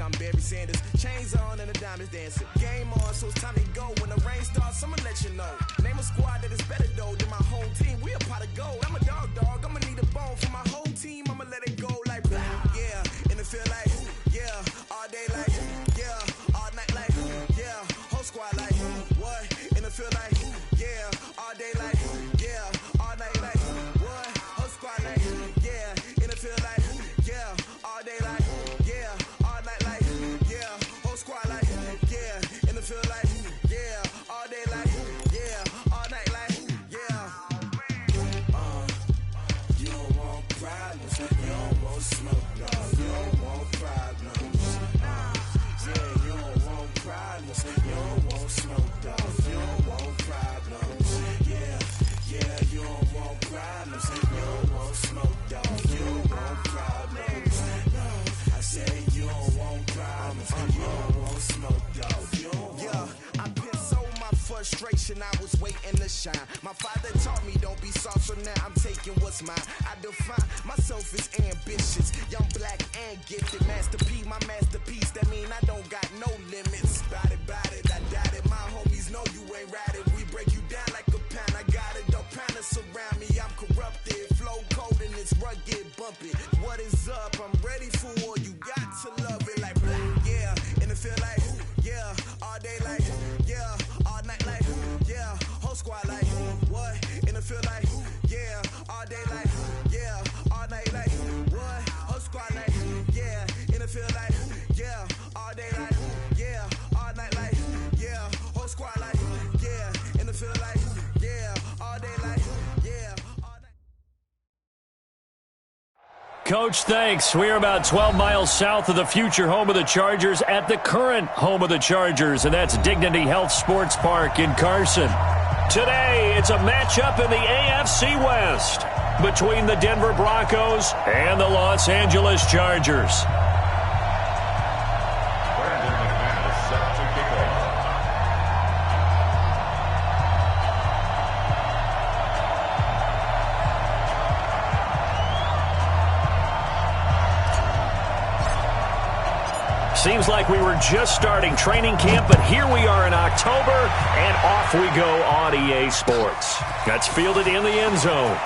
I'm Barry Sanders. Chains on and the diamonds dancing. Game on, so it's time to go. When the rain starts, I'ma let you know. Name a squad that is better though than my home team. We a pot of gold. I'm a dog. I'ma need a bone for my whole team. I'ma let it go like yeah. And it feel like yeah. All day like yeah. All night like yeah. Whole squad like what? And it feel like yeah. All day like yeah. All night like what? Whole squad like yeah. And it feel like yeah. All day like yeah. All night like yeah. Whole squad like yeah. And it feel like yeah. All day like yeah. All night like yeah. You don't want problems. You don't want smoke, dog. You don't want problems. Yeah, you don't want problems. You don't want smoke, dog. You don't want problems. Yeah, you don't want problems. You don't want smoke, dog. You don't want problems. I said you don't want problems. You don't want smoke, dog. You don't want. I pissed so my frustration. I was waiting to shine. My father taught me don't be soft, so now I'm taking what's mine. I define myself as ambitious, young, black, and gifted. Master P, my masterpiece. That mean I don't got no limits. Bout it, I doubt it. My homies know you ain't ratted. We break you down like a pound. I got it, don't pound us around me. I'm corrupted, flow cold and it's rugged, bumpy. What is up? I'm ready for war. You got to love it like yeah, and it feel like yeah, all day like yeah, all night like yeah, whole squad like what? And it feel like yeah, all day like yeah, all night like what? Whole squad like yeah, and it feel like yeah, all day like yeah, all night like yeah, whole squad like yeah, and it feel like yeah, all day like yeah, all night. Coach, thanks. We are about 12 miles south of the future home of the Chargers at the current home of the Chargers, and that's Dignity Health Sports Park in Carson. Today, it's a matchup in the AFC West between the Denver Broncos and the Los Angeles Chargers. Seems like we were just starting training camp, but here we are in October, and off we go on EA Sports. That's fielded in the end zone.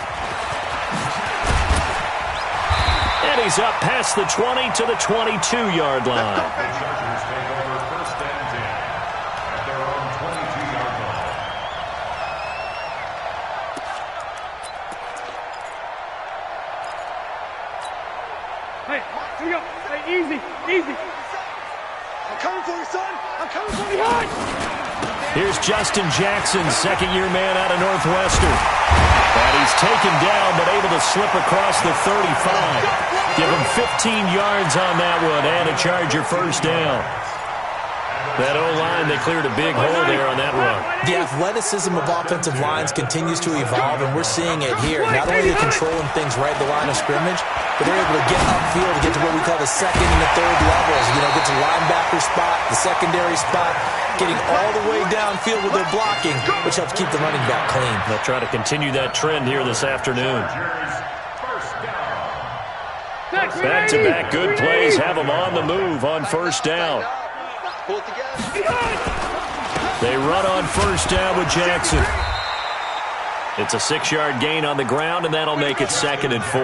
And he's up past the 20 to the 22-yard line. Hey, here we go. Hey, easy. I'm coming for you, son. I'm coming for you. Here's Justin Jackson, second-year man out of Northwestern. And he's taken down, but able to slip across the 35. Give him 15 yards on that one, and a Charger first down. That O-line, they cleared a big hole there on that run. The athleticism of offensive lines continues to evolve, and we're seeing it here. Not only are they controlling things right at the line of scrimmage, but they're able to get upfield to get to what we call the second and the third levels. You know, get to linebacker spot, the secondary spot, getting all the way downfield with their blocking, which helps keep the running back clean. They'll try to continue that trend here this afternoon. Back-to-back good plays have them on the move on first down. They run on first down with Jackson. It's a 6-yard gain on the ground, and that'll make it 2nd and 4.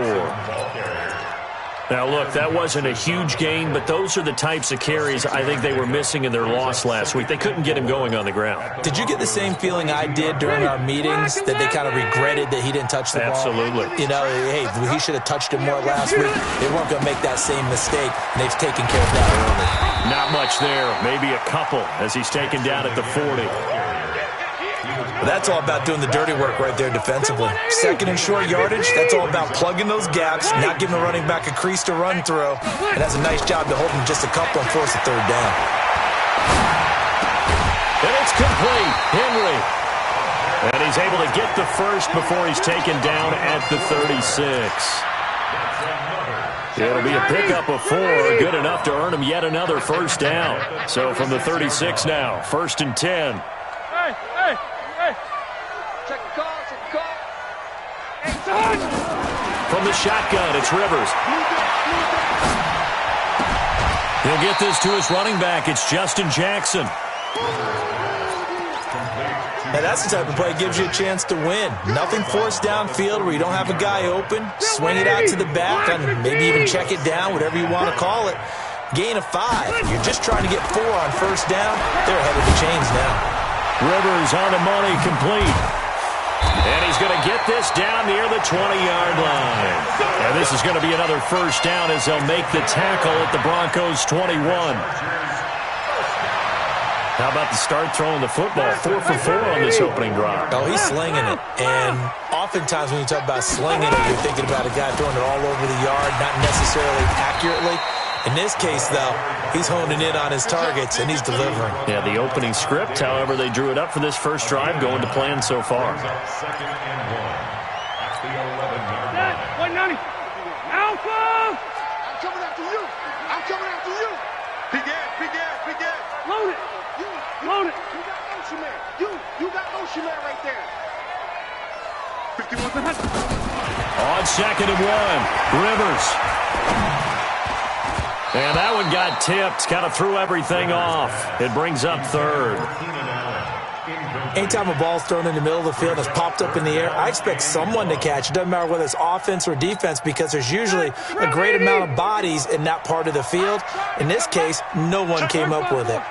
Now, look, that wasn't a huge gain, but those are the types of carries I think they were missing in their loss last week. They couldn't get him going on the ground. Did you get the same feeling I did during our meetings, that they kind of regretted that he didn't touch the ball? Absolutely. You know, hey, he should have touched it more last week. They weren't going to make that same mistake, and they've taken care of that early. Not much there, maybe a couple as he's taken down at the 40. But that's all about doing the dirty work right there defensively. Second and short yardage, that's all about plugging those gaps, not giving the running back a crease to run through. And that's a nice job to hold him just a couple and force a third down. And it's complete. Henry. And he's able to get the first before he's taken down at the 36. It'll be a pickup of 4, good enough to earn him yet another first down. So from the 36 now, 1st and 10. Hey. Check the call. Hey, son! From the shotgun, it's Rivers. He'll get this to his running back. It's Justin Jackson. Now that's the type of play that gives you a chance to win. Nothing forced downfield where you don't have a guy open. Swing it out to the back and maybe even check it down, whatever you want to call it. Gain of 5. You're just trying to get 4 on first down. They're ahead of the chains now. Rivers on the money, complete. And he's going to get this down near the 20-yard line. And this is going to be another first down as they'll make the tackle at the Broncos' 21. How about the start throwing the football? 4 for 4 on this opening drive. Oh, he's slinging it. And oftentimes when you talk about slinging it, you're thinking about a guy throwing it all over the yard, not necessarily accurately. In this case, though, he's honing in on his targets, and he's delivering. Yeah, the opening script, however, they drew it up for this first drive, going to plan so far. 190. Alpha! I'm coming after you. I'm coming after you. Big ass. Load it. Load it. You got Ocean Man. You got Ocean Man right there. 51. On 2nd and 1, Rivers. And that one got tipped. Kind of threw everything off. It brings up 3rd. Anytime a ball's thrown in the middle of the field and it's popped up in the air, I expect someone to catch. It doesn't matter whether it's offense or defense because there's usually a great amount of bodies in that part of the field. In this case, no one came up with it.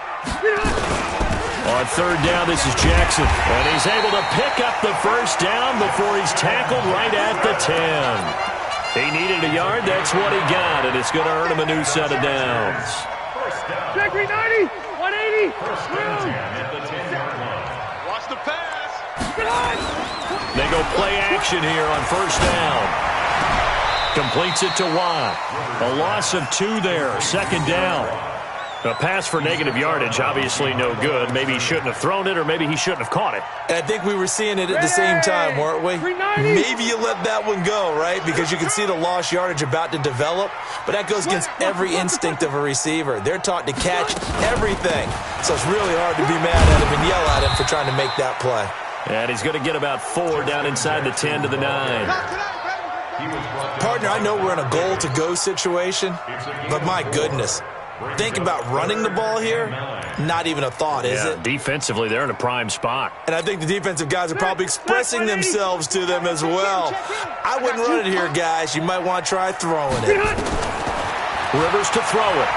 On 3rd down, this is Jackson. And he's able to pick up the first down before he's tackled right at the 10. He needed a yard. That's what he got, and it's going to earn him a new set of downs. Check 90, 180. Watch the pass. They go play action here on first down. Completes it to Watt. A loss of 2 there, 2nd down. A pass for negative yardage, obviously no good. Maybe he shouldn't have thrown it, or maybe he shouldn't have caught it. And I think we were seeing it at the same time, weren't we? Maybe you let that one go, right? Because you can see the lost yardage about to develop. But that goes against every instinct of a receiver. They're taught to catch everything. So it's really hard to be mad at him and yell at him for trying to make that play. And he's going to get about 4 down inside the 10 to the 9. Partner, I know we're in a goal-to-go situation, but my goodness. Think about running the ball here. Not even a thought, is it? Defensively, they're in a prime spot. And I think the defensive guys are probably expressing themselves to them as well. I wouldn't run it here, guys. You might want to try throwing it. Rivers to throw it.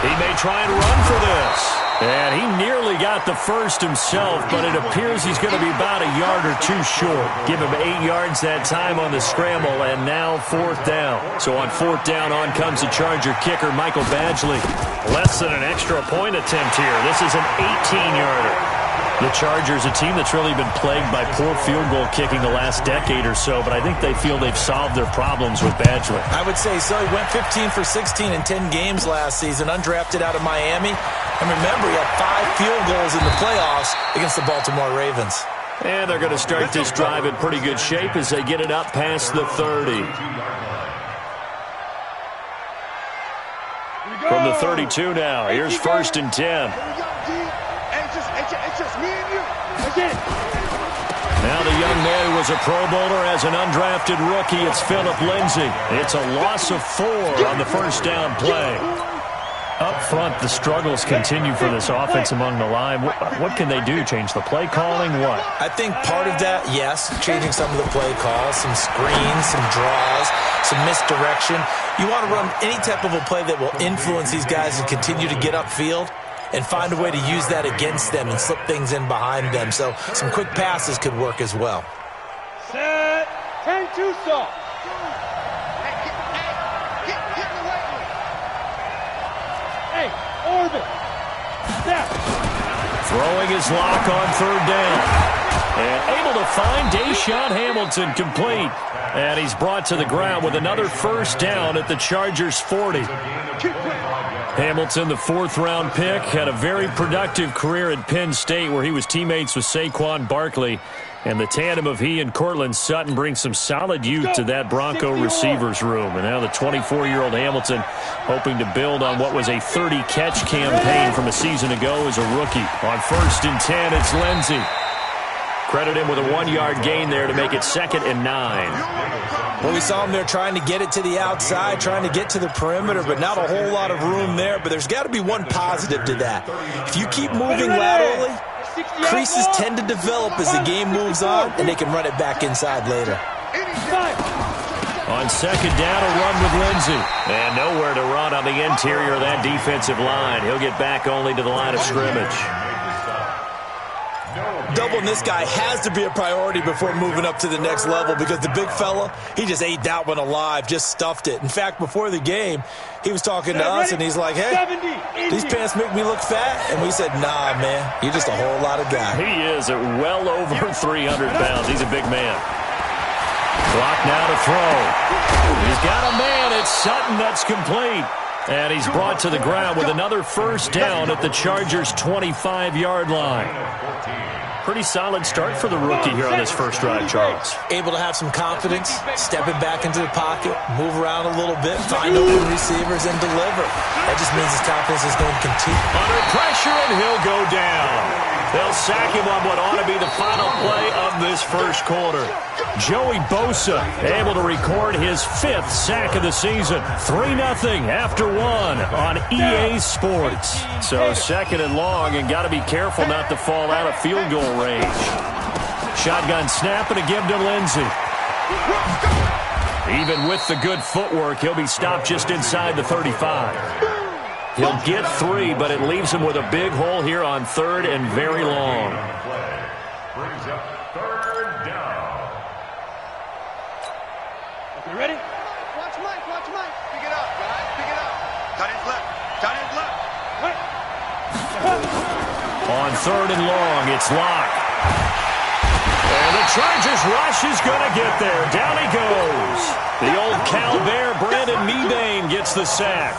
He may try and run for this. And he nearly got the first himself, but it appears he's going to be about a yard or 2 short. Give him 8 yards that time on the scramble, and now 4th down. So on 4th down, on comes the Charger kicker, Michael Badgley. Less than an extra point attempt here. This is an 18-yarder. The Chargers, a team that's really been plagued by poor field goal kicking the last decade or so, but I think they feel they've solved their problems with Badgley. I would say so. He went 15 for 16 in 10 games last season, undrafted out of Miami. And remember, he had 5 field goals in the playoffs against the Baltimore Ravens. And they're going to start this drive in pretty good shape as they get it up past the 30. From the 32 now, here's 1st and 10. It's just me and you. Now the young man who was a Pro Bowler as an undrafted rookie, it's Phillip Lindsay. It's a loss of 4 on the first down play. Up front, the struggles continue for this offense among the line. What can they do? Change the play calling? What? I think part of that, yes, changing some of the play calls, some screens, some draws, some misdirection. You want to run any type of a play that will influence these guys and continue to get upfield and find a way to use that against them and slip things in behind them. So some quick passes could work as well. Set. Turn 2 soft. Hey, orbit. Step. Throwing his lock on 3rd down. And able to find Deshaun Hamilton complete. And he's brought to the ground with another first down at the Chargers' 40. Hamilton, the 4th-round pick, had a very productive career at Penn State where he was teammates with Saquon Barkley. And the tandem of he and Cortland Sutton brings some solid youth to that Bronco receivers room. And now the 24-year-old Hamilton hoping to build on what was a 30-catch campaign from a season ago as a rookie. On 1st and 10, it's Lindsay. Credit him with a 1-yard gain there to make it 2nd and 9. Well, we saw him there trying to get it to the outside, trying to get to the perimeter, but not a whole lot of room there. But there's got to be one positive to that. If you keep moving laterally, creases tend to develop as the game moves on, and they can run it back inside later. On 2nd down, a run with Lindsey. And nowhere to run on the interior of that defensive line. He'll get back only to the line of scrimmage. Doubling this guy has to be a priority before moving up to the next level because the big fella, he just ate that one alive, just stuffed it. In fact, before the game, he was talking to us, and he's like, hey, these pants make me look fat? And we said, nah, man, you're just a whole lot of guy. He is at well over 300 pounds. He's a big man. Clock now to throw. He's got a man. It's Sutton. That's complete. And he's brought to the ground with another first down at the Chargers' 25-yard line. Pretty solid start for the rookie here on this first drive, Charles. Able to have some confidence, stepping back into the pocket, move around a little bit, find open receivers, and deliver. That just means his confidence is going to continue. Under pressure, and he'll go down. They'll sack him on what ought to be the final play of this first quarter. Joey Bosa able to record his 5th sack of the season. 3-0 after 1 on EA Sports. So 2nd and long, and got to be careful not to fall out of field goal range. Shotgun snap and a give to Lindsey. Even with the good footwork, he'll be stopped just inside the 35. He'll get 3, but it leaves him with a big hole here on 3rd and very long. Brings up 3rd down. Okay, ready? Watch Mike. Pick it up, guys. Pick it up. Tight end left. Wait. On 3rd and long, it's Locke. And the Chargers rush is going to get there. Down he goes. The old Cal Bear, Brandon Mebane, gets the sack.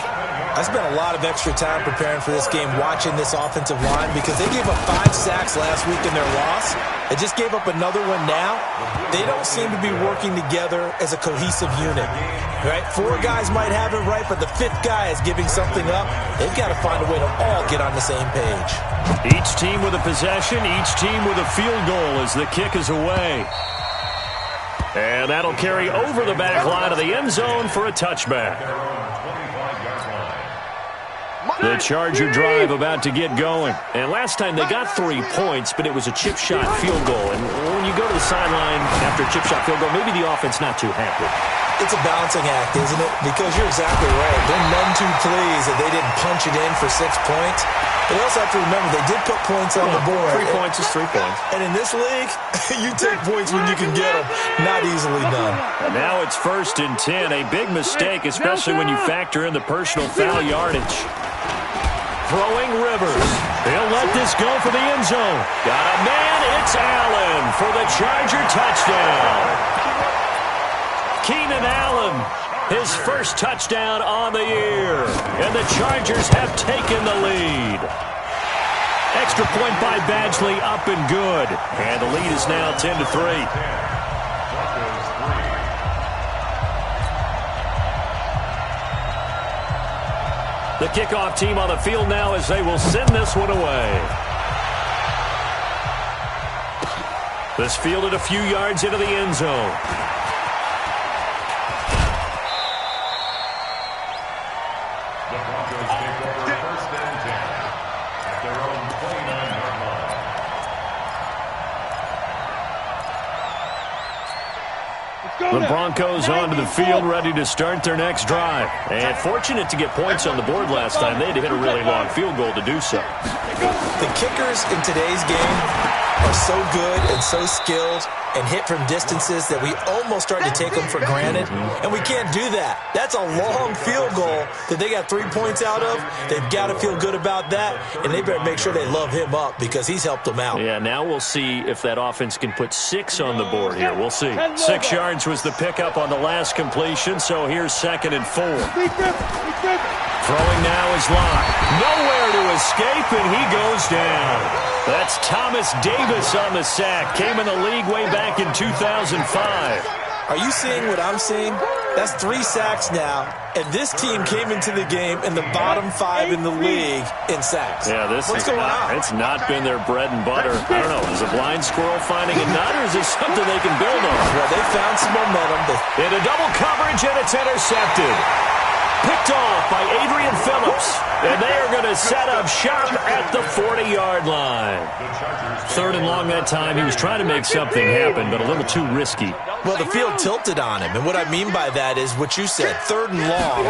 I spent a lot of extra time preparing for this game, watching this offensive line, because they gave up 5 sacks last week in their loss. They just gave up another one now. They don't seem to be working together as a cohesive unit. Right? 4 guys might have it right, but the 5th guy is giving something up. They've got to find a way to all get on the same page. Each team with a possession, each team with a field goal as the kick is away. And that'll carry over the back line of the end zone for a touchback. The Charger drive about to get going. And last time they got 3 points, but it was a chip shot field goal. And when you go to the sideline after a chip shot field goal, maybe the offense not too happy. It's a balancing act, isn't it? Because you're exactly right. They're none too pleased that they didn't punch it in for 6 points. But you also have to remember they did put points on the board. 3 points is 3 points. And in this league, you take points when you can get them. Not easily done. And now it's 1st and 10. A big mistake, especially when you factor in the personal foul yardage. Throwing Rivers. He'll let this go for the end zone. Got a man. It's Allen for the Charger touchdown. Keenan Allen, his first touchdown on the year. And the Chargers have taken the lead. Extra point by Badgley, up and good. And the lead is now 10-3. The kickoff team on the field now as they will send this one away. This fielded a few yards into the end zone. The Broncos take over 1st and 10 at their own 29-yard line. The Broncos onto the field, ready to start their next drive. And fortunate to get points on the board last time. They had to hit a really long field goal to do so. The kickers in today's game are so good and so skilled and hit from distances that we almost start to take them for granted. And we can't do that. That's a long field goal that they got 3 points out of. They've got to feel good about that, and they better make sure they love him up because he's helped them out. Yeah, now we'll see if that offense can put 6 on the board here. We'll see. 6 yards was the pickup on the last completion, so here's 2nd and 4. Throwing now is Locke. Nowhere to escape, and he goes down. That's Thomas Davis on the sack. Came in the league way back in 2005. Are you seeing what I'm seeing? That's 3 sacks now, and this team came into the game in the bottom 5 in the league in sacks. Yeah, What's going on? It's not been their bread and butter. I don't know. Is a blind squirrel finding a nut, or is it something they can build on? Well, they found some momentum. In a double coverage, and it's intercepted. Picked off by Adrian Phillips, and they are going to set up shop at the 40-yard line. 3rd and long that time. He was trying to make something happen, but a little too risky. Well, the field tilted on him, and what I mean by that is what you said, 3rd and long.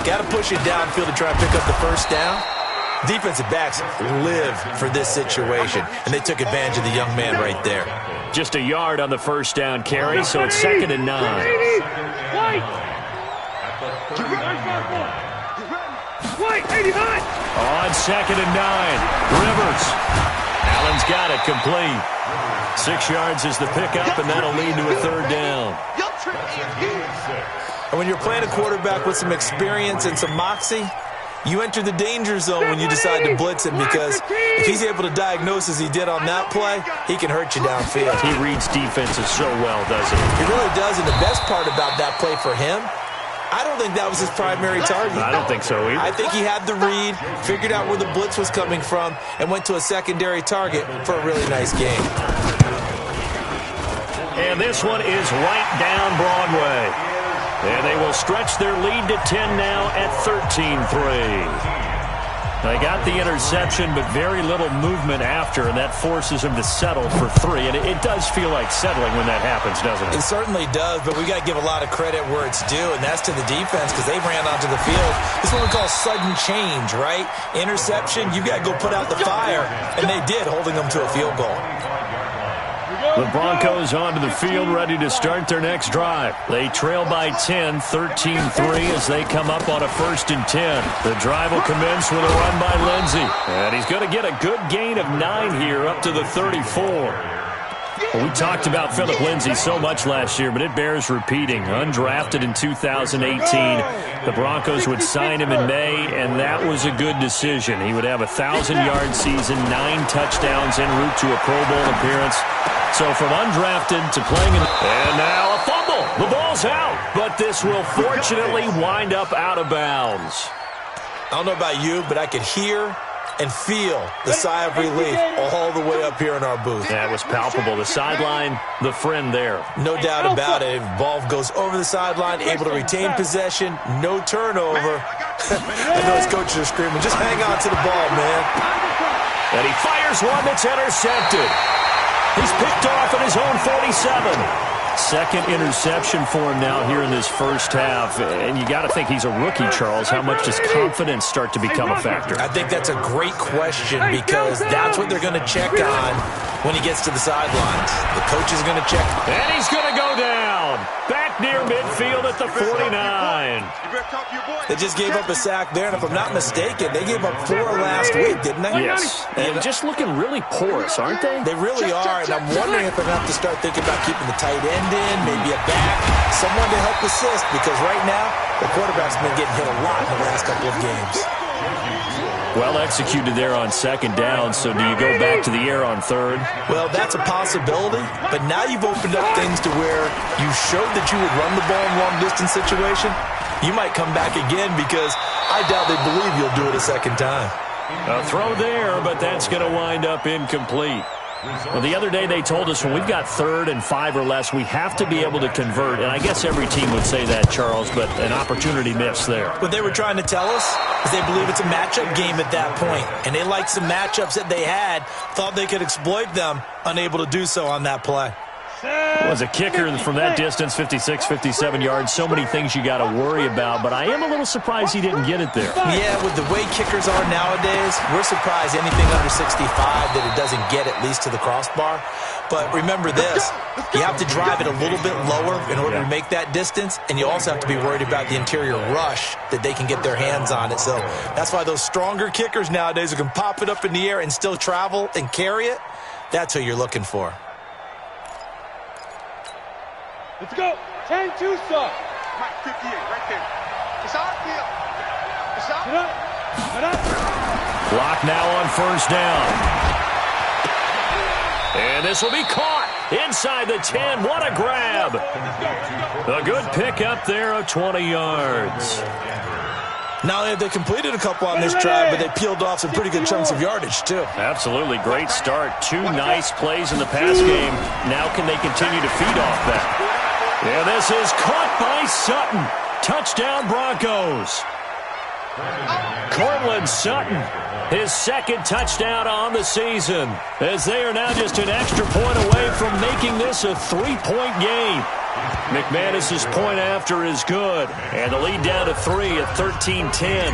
Got to push it downfield to try and pick up the first down. Defensive backs live for this situation, and they took advantage of the young man right there. Just a yard on the first down carry, so it's 2nd and 9. White, 89! On 2nd and 9, Rivers. Allen's got it complete. 6 yards is the pickup, and that'll lead to a 3rd down. And when you're playing a quarterback with some experience and some moxie, you enter the danger zone when you decide to blitz him, because if he's able to diagnose as he did on that play, he can hurt you downfield. He reads defenses so well, doesn't he? He really does, and the best part about that play for him, I don't think that was his primary target. I don't think so either. I think he had the read, figured out where the blitz was coming from, and went to a secondary target for a really nice game. And this one is right down Broadway. And they will stretch their lead to 10 now at 13-3. They got the interception, but very little movement after, and that forces him to settle for 3. And it does feel like settling when that happens, doesn't it? It certainly does, but we got to give a lot of credit where it's due, and that's to the defense, because they ran onto the field. This is what we call sudden change, right? Interception, you got to go put out the fire, and they did, holding them to a field goal. The Broncos onto the field, ready to start their next drive. They trail by 10, 13-3 as they come up on a 1st and 10. The drive will commence with a run by Lindsey. And he's going to get a good gain of 9 here up to the 34. Well, we talked about Philip Lindsay so much last year, but it bears repeating. Undrafted in 2018, the Broncos would sign him in May, and that was a good decision. He would have a 1,000-yard season, 9 touchdowns en route to a Pro Bowl appearance. So from undrafted to playing and now a fumble. The ball's out, but this will fortunately wind up out of bounds. I don't know about you, but I could hear and feel the sigh of relief all the way up here in our booth. That was palpable. The sideline, the friend there. No doubt about it. Ball goes over the sideline, able to retain possession, no turnover. I know his coaches are screaming, just hang on to the ball, man. And he fires one that's intercepted. He's picked off at his own 47. 2nd interception for him now here in this first half. And you got to think he's a rookie, Charles. How much does confidence start to become a factor? I think that's a great question, because that's what they're going to check on when he gets to the sidelines. The coach is going to check. And he's going to go down. Back near midfield at the 49. They just gave up a sack there, and if I'm not mistaken, they gave up 4 last week, didn't they? Yes. And just looking really porous, aren't they? They really are, and I'm wondering if they're going to have to start thinking about keeping the tight end in, maybe a back, someone to help assist, because right now, the quarterback's been getting hit a lot in the last couple of games. Well executed there on 2nd down, so do you go back to the air on 3rd? Well, that's a possibility, but now you've opened up things to where you showed that you would run the ball in long-distance situation. You might come back again, because I doubt they believe you'll do it a 2nd time. A throw there, but that's going to wind up incomplete. Well, the other day they told us when we've got 3rd and 5 or less, we have to be able to convert. And I guess every team would say that, Charles, but an opportunity missed there. What they were trying to tell us is they believe it's a matchup game at that point. And they liked some matchups that they had, thought they could exploit them, unable to do so on that play. Was a kicker from that distance, 56, 57 yards. So many things you got to worry about, but I am a little surprised he didn't get it there. Yeah, with the way kickers are nowadays, we're surprised anything under 65 that it doesn't get at least to the crossbar. But remember this, you have to drive it a little bit lower in order to make that distance, and you also have to be worried about the interior rush that they can get their hands on it. So that's why those stronger kickers nowadays who can pop it up in the air and still travel and carry it, that's who you're looking for. Let's go. 10-2 stop. Mike, 58, right there. It's our field. It's our Get up. Get up. Clock now on 1st down. And this will be caught. Inside the 10. What a grab. A good pick up there of 20 yards. Not only have they completed a couple on this drive, but they peeled off some pretty good chunks of yardage, too. Absolutely. Great start. 2 nice plays in the pass game. Now can they continue to feed off that? Yeah, this is caught by Sutton. Touchdown, Broncos. Cortland Sutton, his second touchdown on the season, as they are now just an extra point away from making this a 3-point game. McManus's point after is good, and the lead down to 3 at 13-10.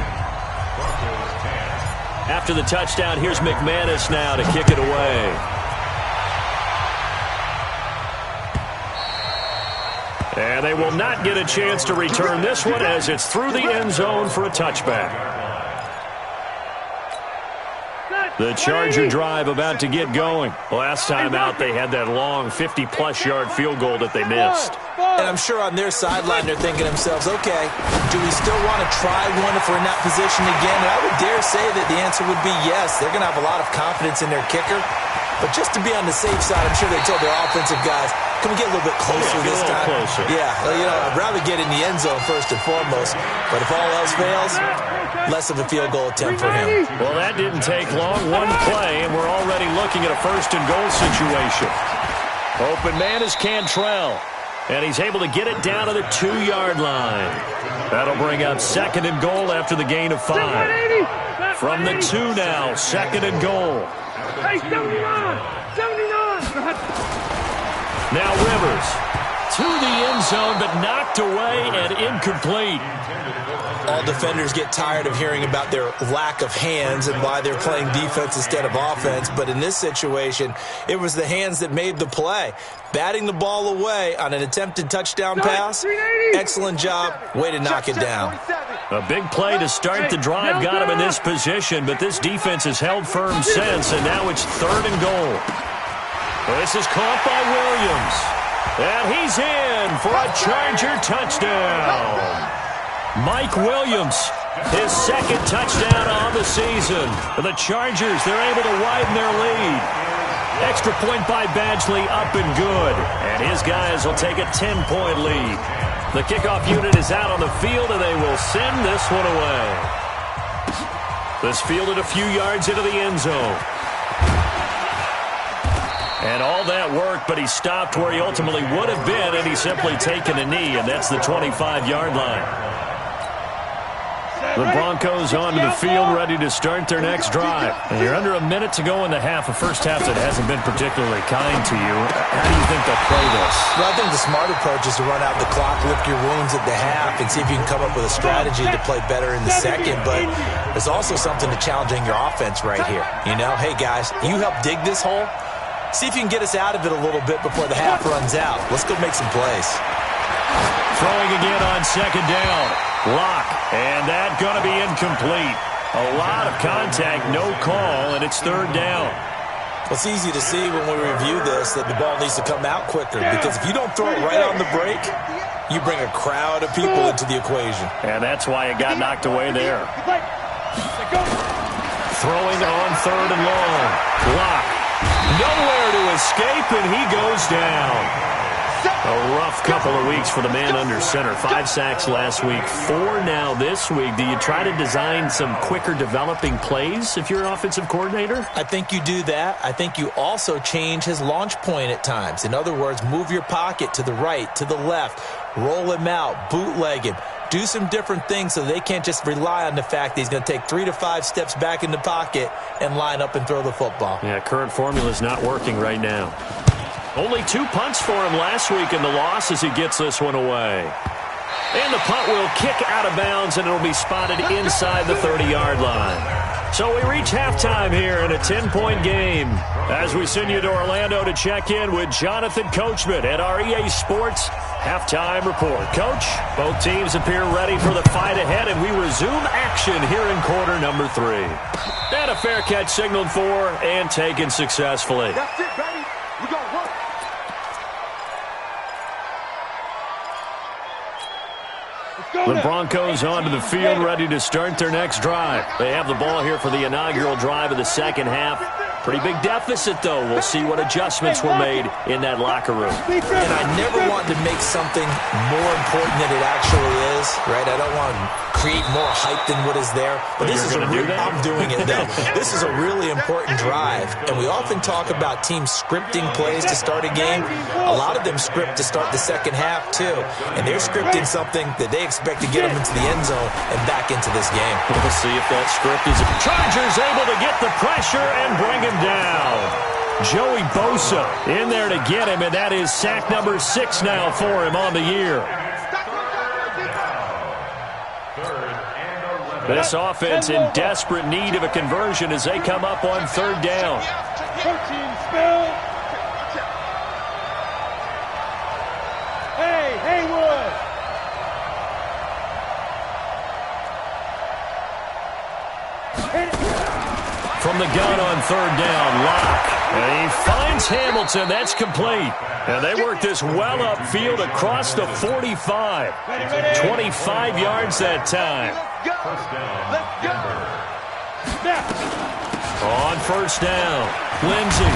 After the touchdown, here's McManus now to kick it away. And they will not get a chance to return this one as it's through the end zone for a touchback. The Charger drive about to get going. Last time out, they had that long 50-plus yard field goal that they missed. And I'm sure on their sideline they're thinking to themselves, okay, do we still want to try one if we're in that position again? And I would dare say that the answer would be yes. They're going to have a lot of confidence in their kicker. But just to be on the safe side, I'm sure they told their offensive guys, can we get a little bit closer this time? Closer. Yeah, well, I'd rather get in the end zone first and foremost. But if all else fails, less of a field goal attempt for him. Well, that didn't take long. One play, and we're already looking at a first and goal situation. Open man is Cantrell, and he's able to get it down to the 2-yard line. That'll bring up second and goal after the gain of 5. From the 2 now, second and goal. Hey, 79! 79! Now Rivers to the end zone, but knocked away and incomplete. All defenders get tired of hearing about their lack of hands and why they're playing defense instead of offense. But in this situation, it was the hands that made the play. Batting the ball away on an attempted touchdown pass. Excellent job. Way to knock it down. A big play to start the drive got him in this position, but this defense has held firm since, and now it's third and goal. This is caught by Williams, and he's in for a Charger touchdown. Mike Williams, his second touchdown on the season. The Chargers, they're able to widen their lead. Extra point by Badgley, up and good. And his guys will take a 10-point lead. The kickoff unit is out on the field, and they will send this one away. This fielded a few yards into the end zone. And all that work, but he stopped where he ultimately would have been, and he's simply taken a knee, and that's the 25-yard line. The Broncos onto the field, ready to start their next drive. And you're under a minute to go in the half, a first half that hasn't been particularly kind to you. How do you think they'll play this? Well, I think the smart approach is to run out the clock, lick your wounds at the half, and see if you can come up with a strategy to play better in the second. But there's also something to challenging your offense right here. Hey, guys, you help dig this hole. See if you can get us out of it a little bit before the half runs out. Let's go make some plays. Throwing again on second down. Lock, and that's going to be incomplete. A lot of contact, no call, and it's third down. Well, it's easy to see when we review this that the ball needs to come out quicker, because if you don't throw it right on the break, you bring a crowd of people into the equation. And that's why it got knocked away there. Throwing on third and long. Lock. Nowhere to escape, and he goes down. A rough couple of weeks for the man under center. 5 sacks last week, 4 now this week. Do you try to design some quicker developing plays if you're an offensive coordinator? I think you do that. I think you also change his launch point at times. In other words, move your pocket to the right, to the left, roll him out, bootleg him. Do some different things so they can't just rely on the fact that he's going to take 3 to 5 steps back in the pocket and line up and throw the football. Yeah, current formula is not working right now. Only 2 punts for him last week in the loss as he gets this one away. And the punt will kick out of bounds, and it'll be spotted inside the 30-yard line. So we reach halftime here in a 10-point game as we send you to Orlando to check in with Jonathan Coachman at our EA Sports Halftime Report. Coach, both teams appear ready for the fight ahead, and we resume action here in quarter number 3. And a fair catch signaled for and taken successfully. That's it, baby. We gonna work. The Broncos onto the field, ready to start their next drive. They have the ball here for the inaugural drive of the second half. Pretty big deficit, though. We'll see what adjustments were made in that locker room. And I never want to make something more important than it actually is, right? I don't want to create more hype than what is there. But this is I'm doing it, though. This is a really important drive. And we often talk about teams scripting plays to start a game. A lot of them script to start the second half, too. And they're scripting something that they expect to get them into the end zone and back into this game. We'll see if that script is... Chargers able to get the pressure and bring him down. Joey Bosa in there to get him, and that is sack number 6 now for him on the year. This offense in desperate need of a conversion as they come up on 3rd down. Hey, Haywood. From the gun on 3rd down, Locke. And he finds Hamilton. That's complete. And they work this well upfield across the 45. 25 yards that time. On 1st down, Lindsey.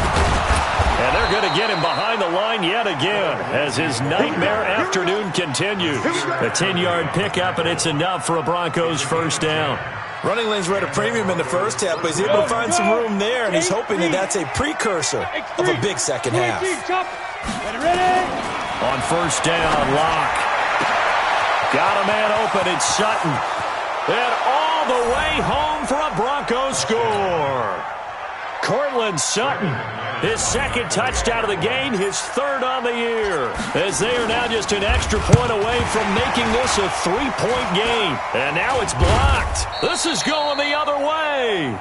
And they're going to get him behind the line yet again as his nightmare afternoon continues. A 10-yard pickup, and it's enough for a Broncos 1st down. Running lanes were at a premium in the first half, but he's able to find some room there, and he's hoping that that's a precursor of a big second half. On 1st down, Locke. Got a man open. It's Sutton. And all the way home for a Broncos score. Cortland Sutton, his 2nd touchdown of the game, his 3rd on the year, as they are now just an extra point away from making this a 3-point game. And now it's blocked. This is going the other way.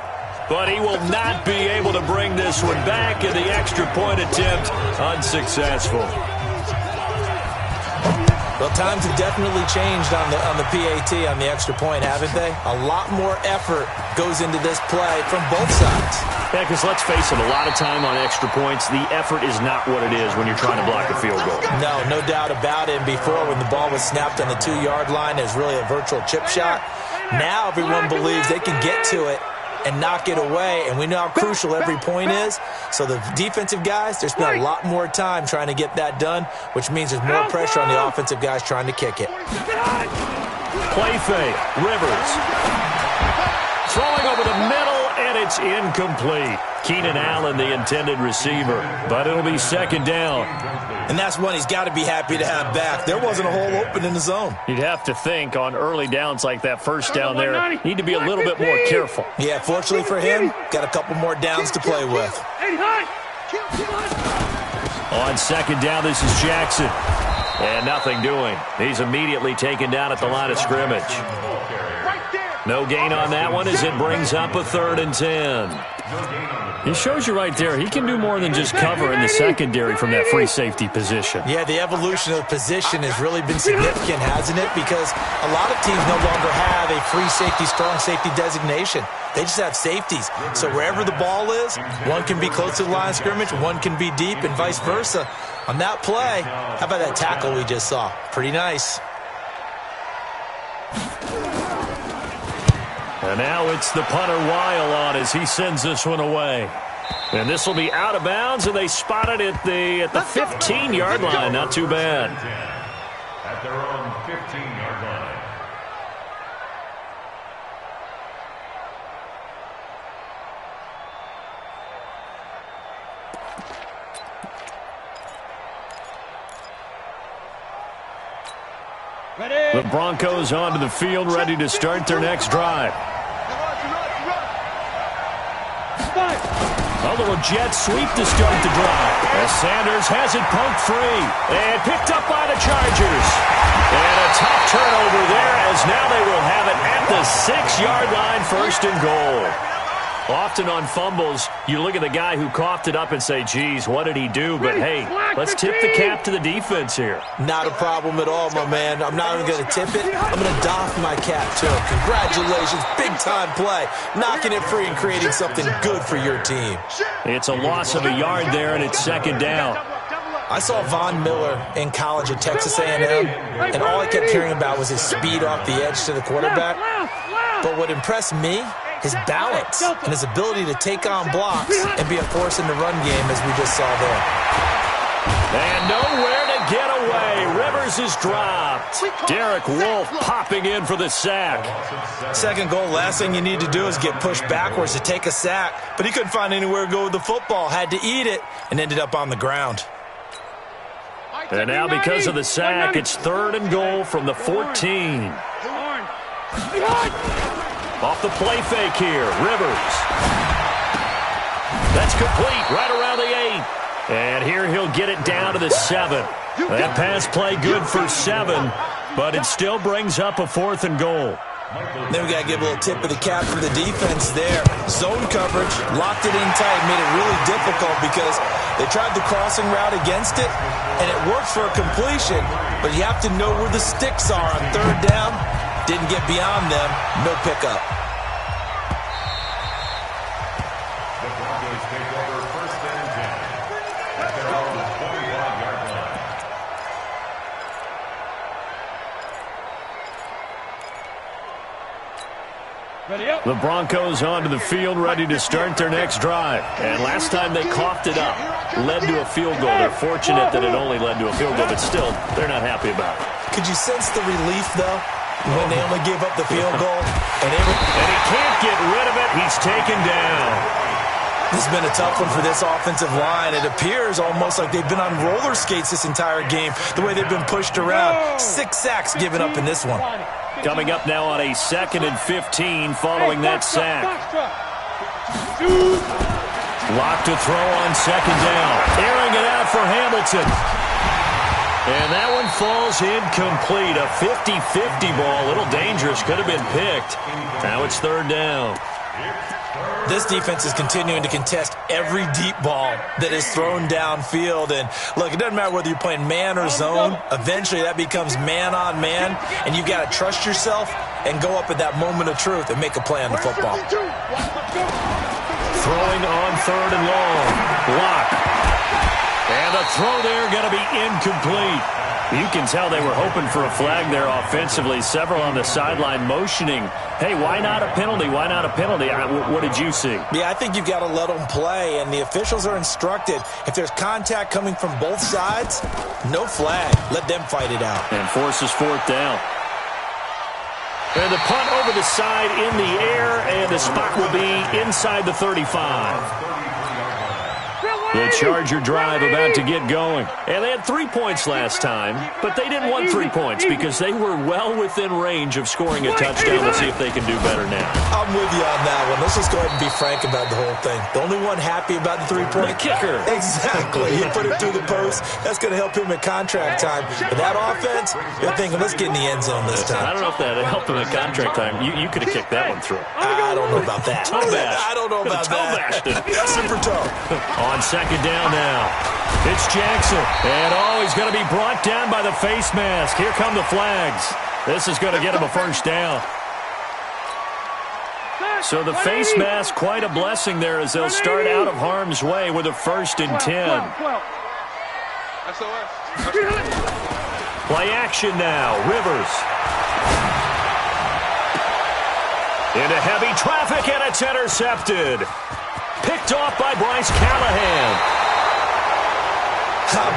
But he will not be able to bring this one back, and the extra point attempt unsuccessful. Well, times have definitely changed on the PAT, on the extra point, haven't they? A lot more effort goes into this play from both sides. Yeah, because let's face it, a lot of time on extra points, the effort is not what it is when you're trying to block a field goal. No doubt about it. And before, when the ball was snapped on the 2-yard line, it was really a virtual chip shot. Now everyone believes they can get to it and knock it away, and we know how crucial every point is. So the defensive guys, they're spending a lot more time trying to get that done, which means there's more pressure on the offensive guys trying to kick it. Play fake, Rivers. Throwing over the middle, and it's incomplete. Keenan Allen, the intended receiver, but it'll be 2nd down. And that's one he's got to be happy to have back. There wasn't a hole open in the zone. You'd have to think on early downs like that 1st down there, need to be a little bit more careful. Yeah, fortunately for him, got a couple more downs to play with. On 2nd down, this is Jackson. And nothing doing. He's immediately taken down at the line of scrimmage. No gain on that one as it brings up a 3rd and 10. He shows you right there, he can do more than just cover in the secondary from that free safety position. Yeah, the evolution of the position has really been significant, hasn't it? Because a lot of teams no longer have a free safety, strong safety designation. They just have safeties. So wherever the ball is, one can be close to the line of scrimmage, one can be deep, and vice versa. On that play, how about that tackle we just saw? Pretty nice. And now it's the punter Weil on as he sends this one away. And this will be out of bounds, and they spot it at the 15-yard line. Not too bad. At their own 15-yard line. The Broncos onto the field, ready to start their next drive. A little jet sweep to start the drive. As Sanders has it pumped free. And picked up by the Chargers. And a tough turnover there as now they will have it at the 6-yard line, 1st and goal. Often on fumbles, you look at the guy who coughed it up and say, geez, what did he do? But, hey, let's tip the cap to the defense here. Not a problem at all, my man. I'm not even going to tip it. I'm going to doff my cap to him. Congratulations. Big-time play. Knocking it free and creating something good for your team. It's a loss of a yard there, and it's 2nd down. I saw Von Miller in college at Texas A&M, and all I kept hearing about was his speed off the edge to the quarterback. But what impressed me his balance, and his ability to take on blocks and be a force in the run game, as we just saw there. And nowhere to get away. Rivers is dropped. Derek Wolfe popping in for the sack. Second goal, last thing you need to do is get pushed backwards to take a sack. But he couldn't find anywhere to go with the football, had to eat it, and ended up on the ground. And now because of the sack, it's 3rd and goal from the 14. Off the play fake here, Rivers. That's complete right around the 8. And here he'll get it down to the 7. That pass play good for 7, but it still brings up a 4th and goal. Then we got to give a little tip of the cap for the defense there. Zone coverage, locked it in tight, made it really difficult because they tried the crossing route against it, and it worked for a completion, but you have to know where the sticks are on 3rd down. Didn't get beyond them, no pickup. The Broncos take over 1st and 10 at their own 45-yard line. The Broncos onto the field, ready to start their next drive. And last time they coughed it up, led to a field goal. They're fortunate that it only led to a field goal, but still, they're not happy about it. Could you sense the relief, though, when they only gave up the field goal? And he can't get rid of it. He's taken down. This has been a tough one for this offensive line. It appears almost like they've been on roller skates this entire game, the way they've been pushed around. 6 sacks given up in this one. Coming up now on a 2nd and 15 following that sack. Lock to throw on 2nd down. Airing it out for Hamilton. And that one falls incomplete. A 50-50 ball. A little dangerous. Could have been picked. Now it's 3rd down. This defense is continuing to contest every deep ball that is thrown downfield. And, look, it doesn't matter whether you're playing man or zone. Eventually that becomes man-on-man, and you've got to trust yourself and go up at that moment of truth and make a play on the football. Throwing on 3rd and long. Block. And the throw there going to be incomplete. You can tell they were hoping for a flag there offensively. Several on the sideline motioning, hey, why not a penalty? Why not a penalty? What did you see? Yeah, I think you've got to let them play, and the officials are instructed. If there's contact coming from both sides, no flag. Let them fight it out. And forces 4th down. And the punt over the side in the air, and the spot will be inside the 35. The Charger drive about to get going. And they had 3 points last time, but they didn't want 3 points because they were well within range of scoring a touchdown. We'll see if they can do better now. I'm with you on that one. Let's just go ahead and be frank about the whole thing. The only one happy about the 3-point kicker. Exactly. He put it through the post. That's going to help him at contract time. But that offense, they're thinking, let's get in the end zone this time. I don't know if that helped him at contract time. You could have kicked that one through. I don't know about that. Toe bash. I don't know about that. Super toe. On 2nd down now. It's Jackson. And, he's going to be brought down by the face mask. Here come the flags. This is going to get him a 1st down. So the face mask, quite a blessing there as they'll start out of harm's way with a 1st and 10. Play action now. Rivers. Into heavy traffic, and it's intercepted. Picked off by Bryce Callahan.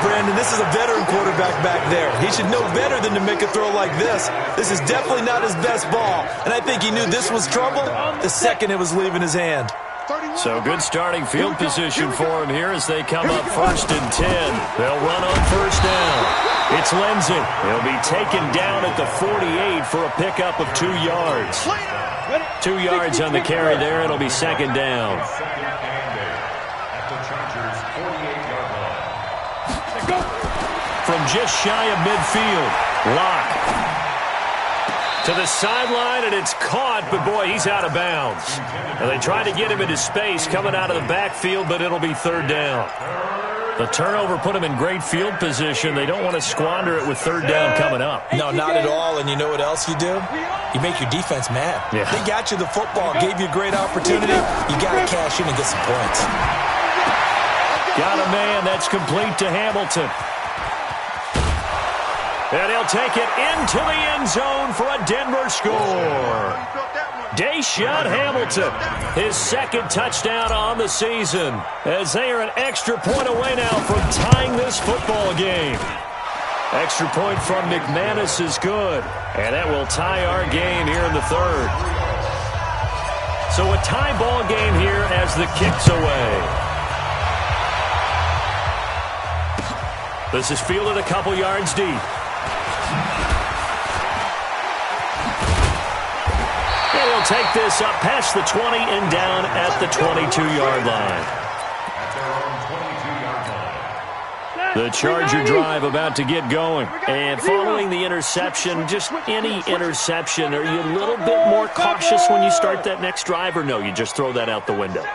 Brandon, this is a veteran quarterback back there. He should know better than to make a throw like this. This is definitely not his best ball, and I think he knew this was trouble the second it was leaving his hand. So good starting field position for him here as they come up 1st and 10. They'll run on 1st down. It's Lindsey. He'll be taken down at the 48 for a pickup of 2 yards. 2 yards on the carry there. It'll be 2nd down. From just shy of midfield, Locke to the sideline, and it's caught, but boy, he's out of bounds. And they try to get him into space coming out of the backfield, but it'll be 3rd down. The turnover put him in great field position. They don't want to squander it with 3rd down coming up. No, not at all, and you know what else you do? You make your defense mad. Yeah. They got you the football, gave you a great opportunity. You got to cash in and get some points. Got a man. That's complete to Hamilton. And he'll take it into the end zone for a Denver score. Deshaun Hamilton, his second touchdown on the season, as they are an extra point away now from tying this football game. Extra point from McManus is good, and that will tie our game here in the third. So a tie ball game here as the kick's away. This is fielded a couple yards deep. And he'll take this up past the 20 and down at the 22-yard line. The Charger drive about to get going. And following the interception, just any interception, are you a little bit more cautious when you start that next drive, or no, you just throw that out the window?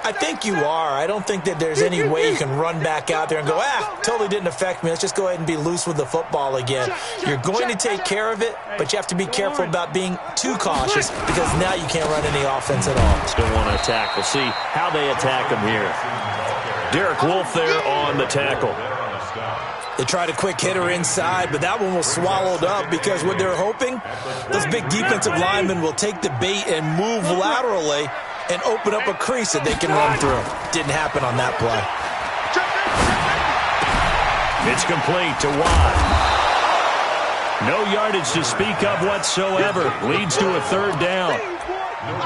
I think you are. I don't think that there's any way you can run back out there and go, totally didn't affect me. Let's just go ahead and be loose with the football again. You're going to take care of it, but you have to be careful about being too cautious because now you can't run any offense at all. Still want to attack. We'll see how they attack him here. Derek Wolfe there on the tackle. They tried a quick hitter inside, but that one was swallowed up because what they're hoping, those big defensive linemen will take the bait and move laterally and open up a crease that they can run through. Didn't happen on that play. It's complete to Watt. No yardage to speak of whatsoever. Leads to a third down.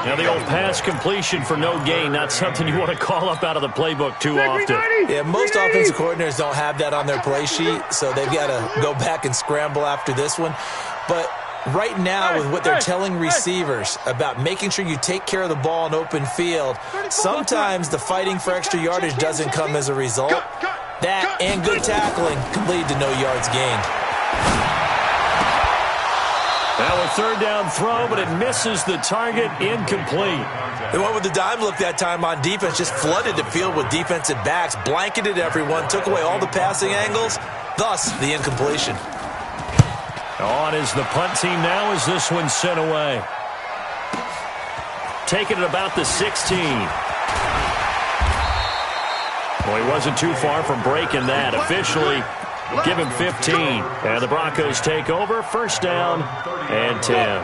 Now the old pass completion for no gain, not something you want to call up out of the playbook too often. Yeah, most offensive coordinators don't have that on their play sheet, so they've got to go back and scramble after this one. But right now, with what they're telling receivers about making sure you take care of the ball in open field, sometimes the fighting for extra yardage doesn't come as a result. That and good tackling could lead to no yards gained. Now a third down throw, but it misses the target, incomplete. They went with the dime look that time on defense, just flooded the field with defensive backs, blanketed everyone, took away all the passing angles, thus the incompletion. On is the punt team now as this one's sent away. Taking it about the 16. Well, he wasn't too far from breaking that. Officially, give him 15. And the Broncos take over. First down and 10.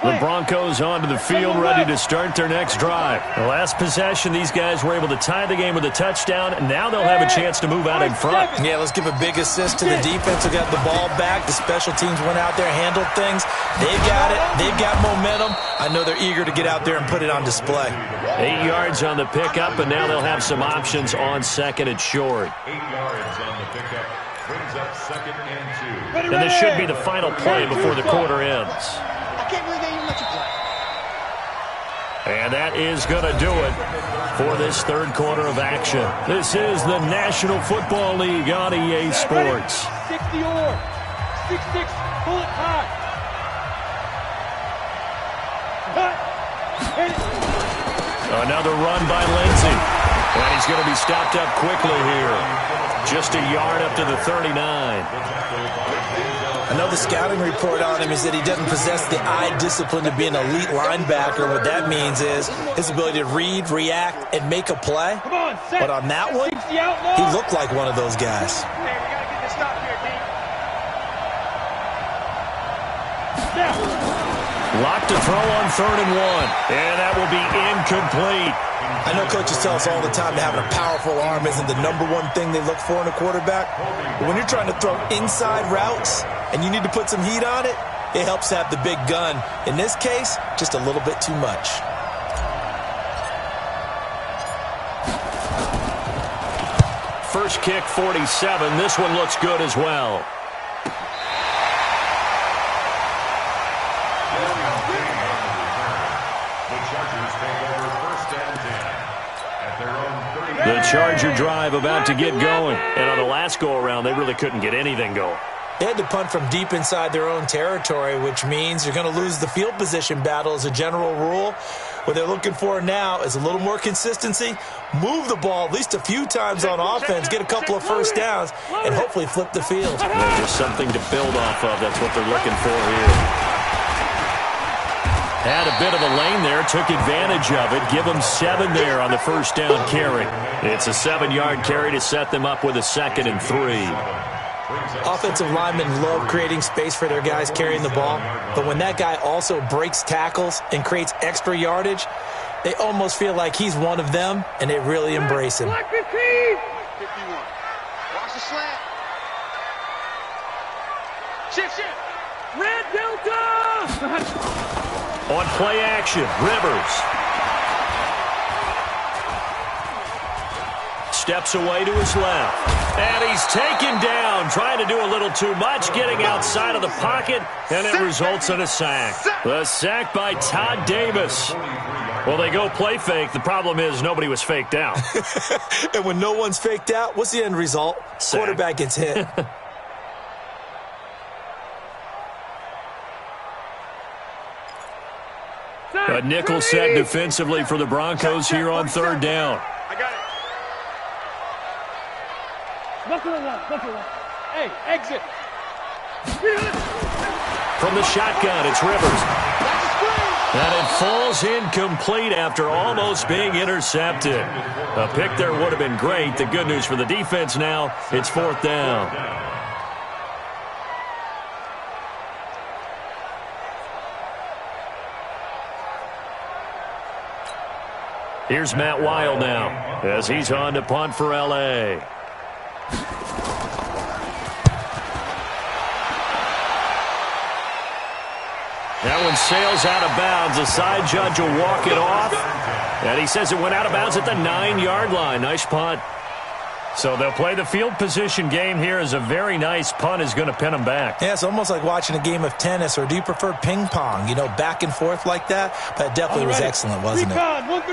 The Broncos onto the field, ready to start their next drive. The last possession, these guys were able to tie the game with a touchdown, and now they'll have a chance to move out in front. Yeah, let's give a big assist to the defense who got the ball back. The special teams went out there, handled things. They've got it. They've got momentum. I know they're eager to get out there and put it on display. 8 yards on the pickup, and now they'll have some options on second and short. 8 yards on the pickup. Brings up second and 2. And this should be the final play before the quarter ends. I can't believe they even let you play. And that is going to do it for this third quarter of action. This is the National Football League on EA Sports. 60 or 6-6, pull it high. Another run by Lindsey. And he's going to be stopped up quickly here. Just a yard up to the 39. I know the scouting report on him is that he doesn't possess the eye discipline to be an elite linebacker. What that means is his ability to read, react, and make a play. But on that one, he looked like one of those guys. Hey, we got to get this stop here, D. Locked to throw on 3rd and 1. And that will be incomplete. I know coaches tell us all the time that having a powerful arm isn't the number one thing they look for in a quarterback. But when you're trying to throw inside routes and you need to put some heat on it, it helps to have the big gun. In this case, just a little bit too much. First kick, 47. This one looks good as well. The Charger drive about to get going. And on the last go-around, they really couldn't get anything going. They had to punt from deep inside their own territory, which means you're going to lose the field position battle as a general rule. What they're looking for now is a little more consistency, move the ball at least a few times on offense, get a couple of first downs, and hopefully flip the field. Yeah, just something to build off of. That's what they're looking for here. Had a bit of a lane there, took advantage of it. Give them 7 there on the first down carry. It's a 7-yard carry to set them up with a 2nd and 3. Offensive linemen love creating space for their guys carrying the ball, but when that guy also breaks tackles and creates extra yardage, they almost feel like he's one of them, and they really embrace him. 51. Watch the slant. Shift. Red Delta! On play action, Rivers. Steps away to his left. And he's taken down, trying to do a little too much, getting outside of the pocket, and it results in a sack. The sack by Todd Davis. Well, they go play fake. The problem is nobody was faked out. And when no one's faked out, what's the end result? Sack. Quarterback gets hit. A nickel set defensively for the Broncos here on third down. I got it. Buckle it up. Hey, exit. From the shotgun, it's Rivers. And it falls incomplete after almost being intercepted. A pick there would have been great. The good news for the defense now, it's fourth down. Here's Matt Weil now as he's on to punt for L.A. That one sails out of bounds. The side judge will walk it off. And he says it went out of bounds at the 9-yard line. Nice punt. So they'll play the field position game here as a very nice punt is going to pin them back. Yeah, it's almost like watching a game of tennis, or do you prefer ping pong? You know, back and forth like that? But it definitely was excellent, wasn't it?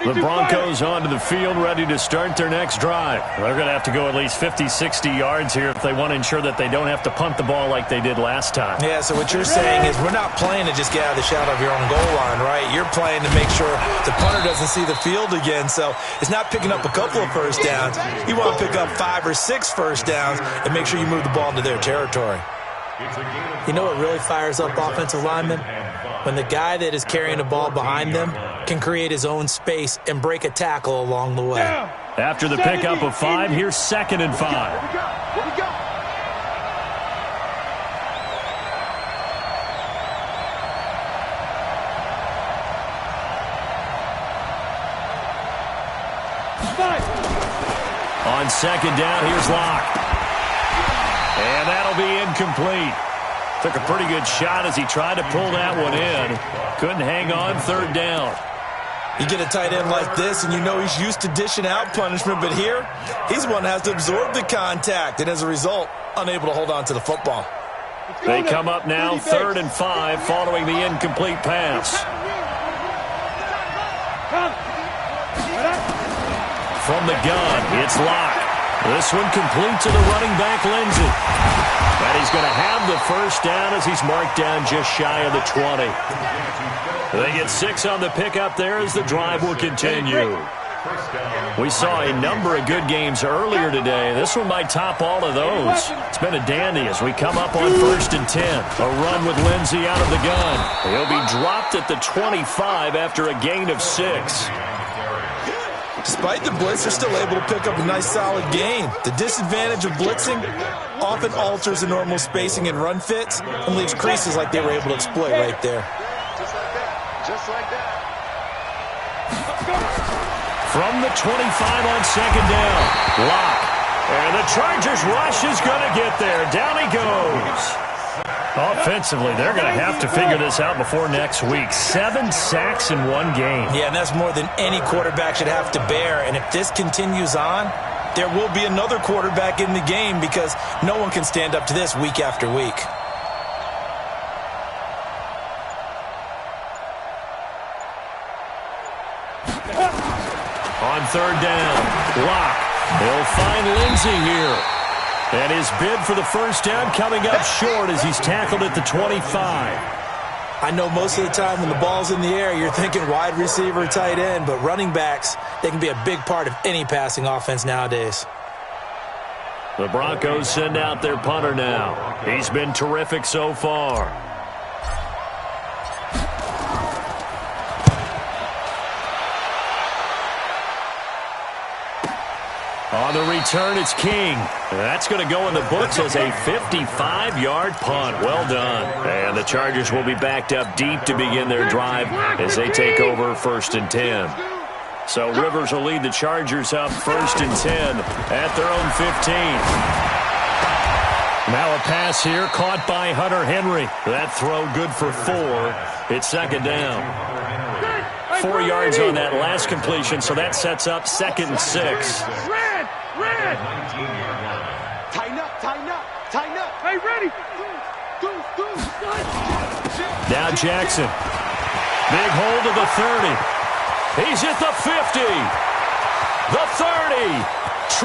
The Broncos onto the field, ready to start their next drive. They're going to have to go at least 50, 60 yards here if they want to ensure that they don't have to punt the ball like they did last time. Yeah, so what you're saying is we're not playing to just get out of the shadow of your own goal line, right? You're playing to make sure the punter doesn't see the field again. So it's not picking up a couple of first downs. You want to pick up 5 or 6 first downs and make sure you move the ball into their territory. You know what really fires up offensive linemen? When the guy that is carrying the ball behind them can create his own space and break a tackle along the way. After the pickup of 5, here's 2nd and 5. Here we go. On 2nd down, here's Locke. And that'll be incomplete. Took a pretty good shot as he tried to pull that one in. Couldn't hang on 3rd down. You get a tight end like this, and you know he's used to dishing out punishment, but here, he's the one that has to absorb the contact, and as a result, unable to hold on to the football. They come up now 3rd and 5 following the incomplete pass. From the gun, it's Locke. This one complete to the running back, Lindsey. And he's going to have the first down as he's marked down just shy of the 20. They get 6 on the pickup there as the drive will continue. We saw a number of good games earlier today. This one might top all of those. It's been a dandy as we come up on 1st and 10. A run with Lindsey out of the gun. He'll be dropped at the 25 after a gain of 6. Despite the blitz, they're still able to pick up a nice solid gain. The disadvantage of blitzing often alters the normal spacing and run fits and leaves creases like they were able to exploit right there. Just like that. Just like that. From the 25 on 2nd down, Locke. And the Chargers rush is going to get there. Down he goes. Offensively, they're going to have to figure this out before next week. 7 sacks in one game. Yeah, and that's more than any quarterback should have to bear. And if this continues on, there will be another quarterback in the game because no one can stand up to this week after week. On 3rd down, Locke. They'll find Lindsey here. And his bid for the first down coming up short as he's tackled at the 25. I know most of the time when the ball's in the air, you're thinking wide receiver, tight end, but running backs, they can be a big part of any passing offense nowadays. The Broncos send out their punter now. He's been terrific so far. On the return, it's King. That's going to go in the books as a 55-yard punt. Well done. And the Chargers will be backed up deep to begin their drive as they take over 1st and 10. So Rivers will lead the Chargers up 1st and 10 at their own 15. Now a pass here caught by Hunter Henry. That throw good for 4. It's 2nd down. 4 yards on that last completion, so that sets up 2nd and 6. Red! Tighten up, tighten up, tighten up. Hey, ready! Now Jackson. Big hold of the 30. He's at the 50. The 30.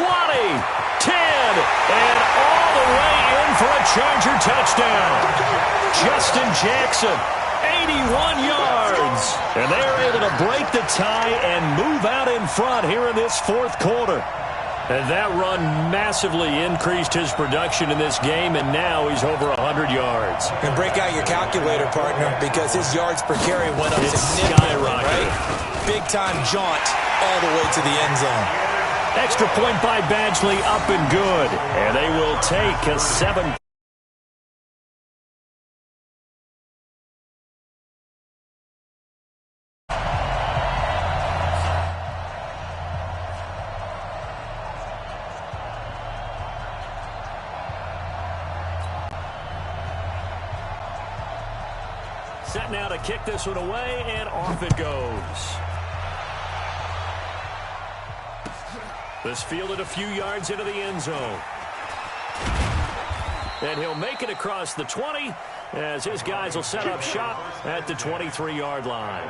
20. 10. And all the way in for a Charger touchdown. Justin Jackson. 81 yards. And they are able to break the tie and move out in front here in this 4th quarter. And that run massively increased his production in this game, and now he's over 100 yards. And break out your calculator, partner, because his yards per carry went up significantly, right? Big-time jaunt all the way to the end zone. Extra point by Badgley, up and good. And they will take a 7. Set now to kick this one away, and off it goes. This fielded a few yards into the end zone. And he'll make it across the 20 as his guys will set up shop at the 23-yard line.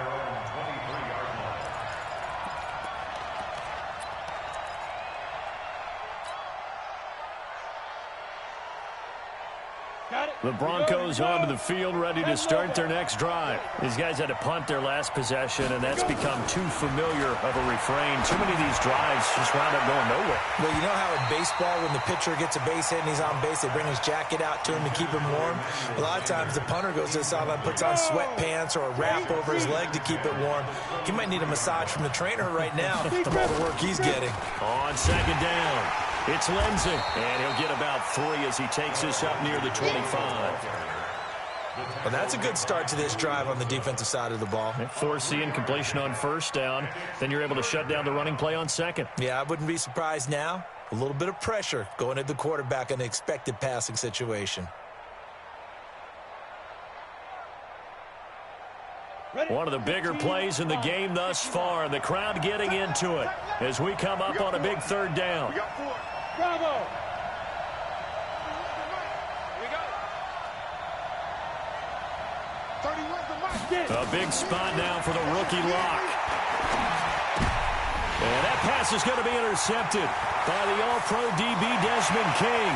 The Broncos onto the field, ready to start their next drive. These guys had to punt their last possession, and that's become too familiar of a refrain. Too many of these drives just wound up going nowhere. Well, you know how in baseball, when the pitcher gets a base hit and he's on base, they bring his jacket out to him to keep him warm? A lot of times the punter goes to the sideline, puts on sweatpants or a wrap over his leg to keep it warm. He might need a massage from the trainer right now from all the work he's getting. On 2nd down, it's Lindsey, and he'll get about 3 as he takes this up near the 25. Well, that's a good start to this drive on the defensive side of the ball. Force incompletion on 1st down. Then you're able to shut down the running play on 2nd. Yeah, I wouldn't be surprised now. A little bit of pressure going at the quarterback in an expected passing situation. One of the bigger plays in the game thus far. The crowd getting into it as we come up on a big 3rd down. Bravo! A big spot now for the rookie Lock. And that pass is going to be intercepted by the All-Pro DB Desmond King.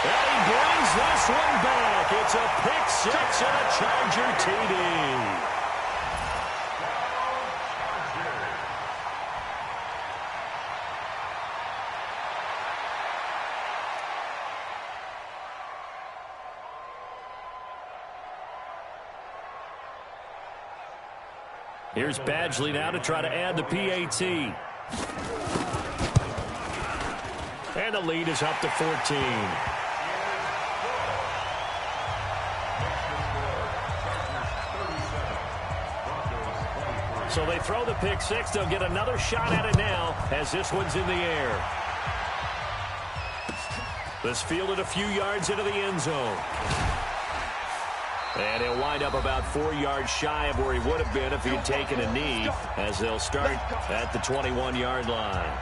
And he brings this one back. It's a pick 6 and a Charger TD. Here's Badgley now to try to add the PAT. And the lead is up to 14. So they throw the pick 6. They'll get another shot at it now as this one's in the air. This fielded a few yards into the end zone. And he'll wind up about 4 yards shy of where he would have been if he had taken a knee, as they'll start at the 21-yard line.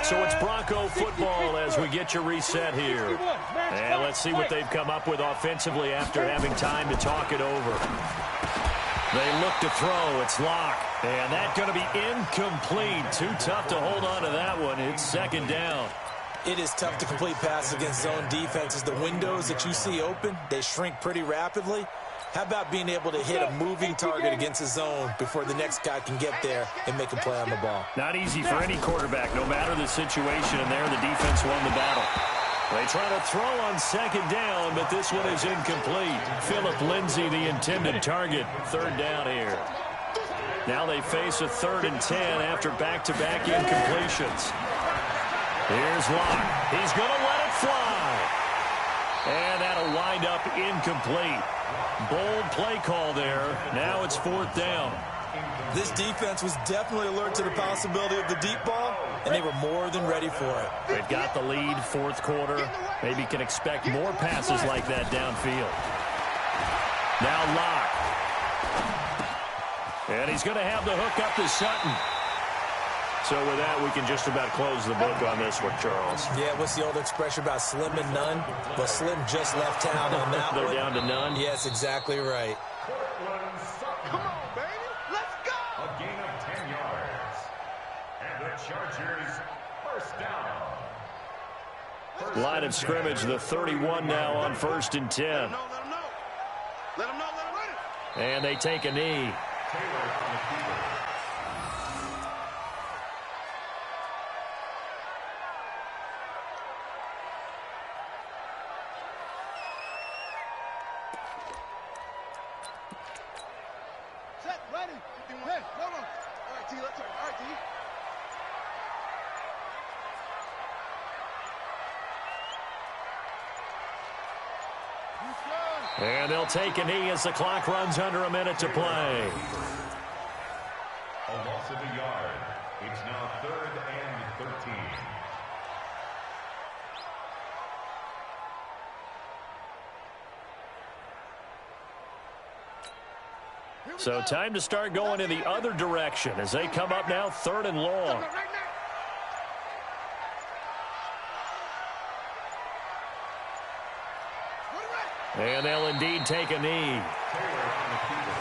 So it's Bronco football as we get you reset here. And let's see what they've come up with offensively after having time to talk it over. They look to throw. It's Lock. And that's going to be incomplete. Too tough to hold on to that one. It's 2nd down. It is tough to complete passes against zone defenses. The windows that you see open, they shrink pretty rapidly. How about being able to hit a moving target against a zone before the next guy can get there and make a play on the ball? Not easy for any quarterback, no matter the situation. And there, the defense won the battle. They try to throw on second down, but this one is incomplete. Phillip Lindsay, the intended target. Third down here. Now they face a 3rd and 10 after back-to-back incompletions. Here's Locke. He's going to let it fly. And that'll wind up incomplete. Bold play call there. Now it's 4th down. This defense was definitely alert to the possibility of the deep ball, and they were more than ready for it. They've got the lead, 4th quarter. Maybe can expect more passes like that downfield. Now Locke. And he's going to have the hook up to Sutton. So with that, we can just about close the book on this one, Charles. Yeah, what's the old expression about slim and none? Well, Slim just left town on that They're one. down to none? Yes, exactly right. Come on, baby. Let's go. A gain of 10 yards. And the Chargers first down. Line of scrimmage, the 31 now on 1st and 10. Let him know. Let him run it. And they take a knee. Taylor on the keeper. Set, ready. Hey, go on. All right, T, let's turn. All right, T. And they'll take a knee as the clock runs under a minute to play. A loss of a yard. It's now 3rd and 13. So time to start going in the other direction as they come up now 3rd and long. And they'll indeed take a knee. Taylor on the keeper.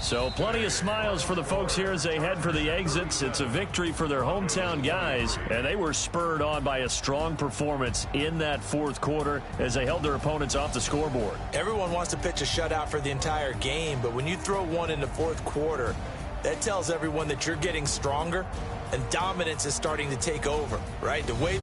So plenty of smiles for the folks here as they head for the exits. It's a victory for their hometown guys, and they were spurred on by a strong performance in that 4th quarter as they held their opponents off the scoreboard. Everyone wants to pitch a shutout for the entire game, but when you throw one in the 4th quarter, that tells everyone that you're getting stronger and dominance is starting to take over, right? The way